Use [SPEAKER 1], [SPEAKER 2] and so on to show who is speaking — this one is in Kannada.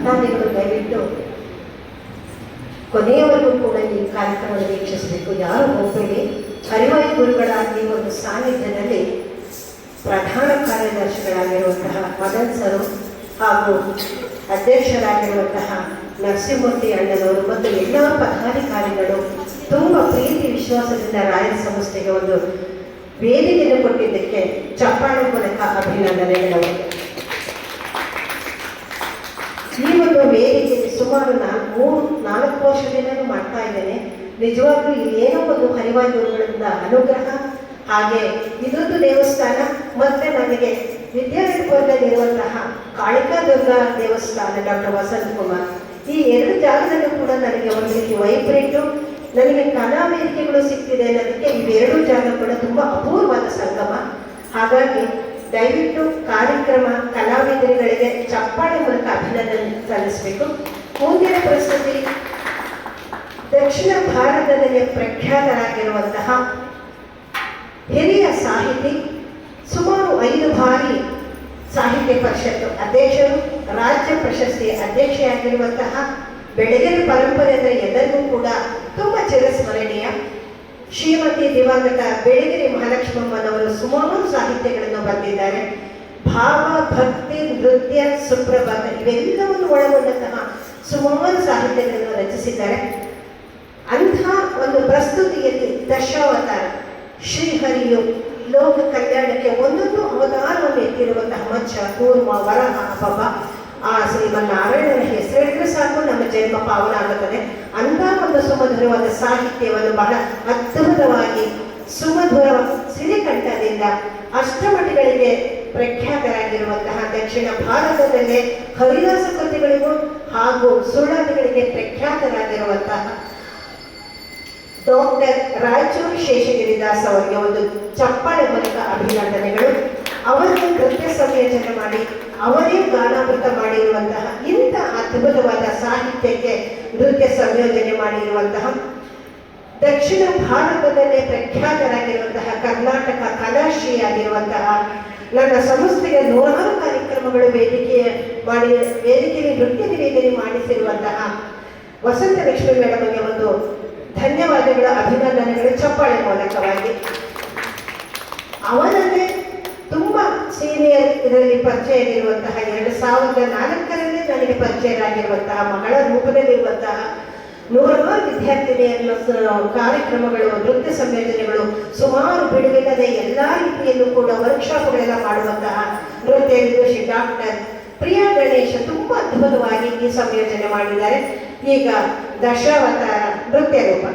[SPEAKER 1] ಭಕ್ತಾದಿಗಳು ದಯವಿಟ್ಟು ಕೊನೆಯವರೆಗೂ ಕೂಡ ಈ ಕಾರ್ಯಕ್ರಮವನ್ನು ವೀಕ್ಷಿಸಬೇಕು. ಯಾರು ಹೋಗಬೇಡಿ. ಹರಿವಾಯು ಗುರುಗಳ ಈ ಒಂದು ಸಾನ್ನಿಧ್ಯದಲ್ಲಿ ಪ್ರಧಾನ ಕಾರ್ಯದರ್ಶಿಗಳಾಗಿರುವಂತಹ ಮದನ್ ಸರು ಹಾಗೂ ಅಧ್ಯಕ್ಷರಾಗಿರುವಂತಹ ನರಸಿಂಹಮೂರ್ತಿ ಅಣ್ಣನವರು ಮತ್ತು ಎಲ್ಲ ಪದಾಧಿಕಾರಿಗಳು ತುಂಬ ಪ್ರೀತಿ ವಿಶ್ವಾಸದಿಂದ ರಾಯಲ್ ಸಂಸ್ಥೆಗೆ ಒಂದು ವೇದಿಕೆಯನ್ನು ಕೊಟ್ಟಿದ್ದಕ್ಕೆ ಚಪ್ಪಾಳೆ ಮೂಲಕ ಅಭಿನಂದನೆಗಳು. ಈ ಒಂದು ವೇದಿಕೆಯಲ್ಲಿ ಸುಮಾರು 4 ವರ್ಷದಿಂದ ಮಾಡ್ತಾ ಇದ್ದೇನೆ. ನಿಜವಾಗ್ಲೂ ಇಲ್ಲೇನೋ ಒಂದು ಹರಿವಾಯು ಗುರುಗಳಿಂದ ಅನುಗ್ರಹ, ಹಾಗೆ ಇದೊಂದು ದೇವಸ್ಥಾನ ಮತ್ತೆ ನನಗೆ ವಿದ್ಯಾರ್ಥಿಪುರದಲ್ಲಿರುವಂತಹ ಕಾಳಿಕಾ ದುರ್ಗಾ ದೇವಸ್ಥಾನ ಡಾಕ್ಟರ್ ವಸಂತ್ ಕುಮಾರ್, ಈ 2 ಜಾಗದಲ್ಲೂ ಕೂಡ ನನಗೆ ಒಂದು ರೀತಿ ವೈಬ್ರೇಟು, ನನಗೆ ಕಲಾ ವೇದಿಕೆಗಳು ಸಿಗ್ತಿದೆ ಅನ್ನೋದಕ್ಕೆ ಇವೆರಡೂ ಜಾಗ ಕೂಡ ತುಂಬ ಅಪೂರ್ವವಾದ ಸಂಗಮ. ಹಾಗಾಗಿ ದಯವಿಟ್ಟು ಕಾರ್ಯಕ್ರಮ ಕಲಾವಿದರುಗಳಿಗೆ ಚಪ್ಪಾಳೆ ಮೂಲಕ ಅಭಿನಂದನೆ ಸಲ್ಲಿಸಬೇಕು. ಮುಂದಿನ ಪ್ರಸ್ತುತಿ ದಕ್ಷಿಣ ಭಾರತದಲ್ಲಿ ಪ್ರಖ್ಯಾತರಾಗಿರುವಂತಹ ಹಿರಿಯ ಸಾಹಿತಿ, ಸುಮಾರು 5 ಬಾರಿ ಸಾಹಿತ್ಯ ಪರಿಷತ್ತು ಅಧ್ಯಕ್ಷರು, ರಾಜ್ಯ ಪ್ರಶಸ್ತಿಯ ಅಧ್ಯಕ್ಷೆಯಾಗಿರುವಂತಹ ಬೆಳಗೆರೆ ಪರಂಪರೆ ಅಂದರೆ ಎಲ್ಲರಿಗೂ ಕೂಡ ತುಂಬ ಚಿರಸ್ಮರಣೀಯ ಶ್ರೀಮತಿ ದಿವಂಗತ ಬೆಳಗೆರೆ ಮಹಾಲಕ್ಷ್ಮಮ್ಮನವರು ಸುಮಾರು ಸಾಹಿತ್ಯಗಳನ್ನು ಬರೆದಿದ್ದಾರೆ. ಭಾವ, ಭಕ್ತಿ, ನೃತ್ಯ, ಸುಪ್ರಭಾತ ಇವೆಲ್ಲವನ್ನು ಒಳಗೊಂಡಂತಹ ಸುಮಾರು ಸಾಹಿತ್ಯಗಳನ್ನು ರಚಿಸಿದ್ದಾರೆ. ಅಂಥ ಒಂದು ಪ್ರಸ್ತುತಿಯಲ್ಲಿ ದಶಾವತಾರ ಶ್ರೀಹರಿಯು ಲೋಕ ಕಲ್ಯಾಣಕ್ಕೆ ಒಂದೊಂದು ಅವತಾರವನ್ನು ಎತ್ತಿರುವಂತಹ ಮಚ್ಚ, ಕೂರ್ಮ, ವರಹ, ಅಪಭ, ಆ ಶ್ರೀಮನ್ನಾರಾಯಣನ ಹೆಸರಿದ್ರೆ ಸಾಕು ನಮ್ಮ ಜನ್ಮ ಪಾವನ ಆಗುತ್ತದೆ. ಅಂಥ ಒಂದು ಸುಮಧುರವಾದ ಸಾಹಿತ್ಯವನ್ನು ಬಹಳ ಅದ್ಭುತವಾಗಿ ಸುಮಧುರ ಸಿರಿಕಂಠದಿಂದ ಅಷ್ಟಮಠಗಳಿಗೆ ಪ್ರಖ್ಯಾತರಾಗಿರುವಂತಹ ದಕ್ಷಿಣ ಭಾರತದಲ್ಲೇ ಹರಿದಾಸ ಕೃತಿಗಳಿಗೂ ಹಾಗೂ ಸುಳ್ಳಾದಿಗಳಿಗೆ ಪ್ರಖ್ಯಾತರಾಗಿರುವಂತಹ ಡಾಕ್ಟರ್ ರಾಯಚೂರು ಶೇಷಗಿರಿದಾಸ್ ಅವರಿಗೆ ಒಂದು ಚಪ್ಪಾಳೆ ಮೂಲಕ ಅಭಿನಂದನೆಗಳು. ಅವರನ್ನು ನೃತ್ಯ ಸಂಯೋಜನೆ ಮಾಡಿ ಅವರೇ ಗಾನಾಮೃತ ಮಾಡಿರುವಂತಹ ಇಂಥ ಅದ್ಭುತವಾದ ಸಾಹಿತ್ಯಕ್ಕೆ ನೃತ್ಯ ಸಂಯೋಜನೆ ಮಾಡಿರುವಂತಹ ದಕ್ಷಿಣ ಭಾರತದಲ್ಲೇ ಪ್ರಖ್ಯಾತರಾಗಿರುವಂತಹ ಕರ್ನಾಟಕ ಕಲಾಶ್ರೀಯಾಗಿರುವಂತಹ ನನ್ನ ಸಂಸ್ಥೆಗೆ 100 ಕಾರ್ಯಕ್ರಮಗಳು ವೇದಿಕೆಯಲ್ಲಿ ನೃತ್ಯ ನಿವೇದನೆ ಮಾಡಿಸಿರುವಂತಹ ವಸಂತ ಲಕ್ಷ್ಮಿ ಮೇಡಮ್ಗೆ ಒಂದು ಧನ್ಯವಾದಗಳು, ಅಭಿನಂದನೆಗಳು ಚಪ್ಪಾಳೆ ಮೂಲಕವಾಗಿ. ಅವರನ್ನೇ ತುಂಬ ಸೀನಿಯರ್ ಇದರಲ್ಲಿ ಪರಿಚಯವಿರುವಂತಹ 2004ರಲ್ಲಿ ನನಗೆ ಪರಿಚಯರಾಗಿರುವಂತಹ ಮಗಳ ರೂಪದಲ್ಲಿರುವಂತಹ 100 ವಿದ್ಯಾರ್ಥಿನಿಯರ ಕಾರ್ಯಕ್ರಮಗಳು, ನೃತ್ಯ ಸಂಯೋಜನೆಗಳು, ಸುಮಾರು ಬಿಡುವಿಲ್ಲದೆ ಎಲ್ಲ ರೀತಿಯಲ್ಲೂ ಕೂಡ ವರ್ಕ್ಶಾಪ್ಗಳೆಲ್ಲ ಮಾಡುವಂತಹ ನೃತ್ಯ ವಿದೂಷಿ ಡಾಕ್ಟರ್ ಪ್ರಿಯಾ ಗಣೇಶ್ ತುಂಬ ಅದ್ಭುತವಾಗಿ ಈ ಸಂಯೋಜನೆ ಮಾಡಿದ್ದಾರೆ. ಈಗ ದಶಾವತಾರ ನೃತ್ಯ ರೂಪ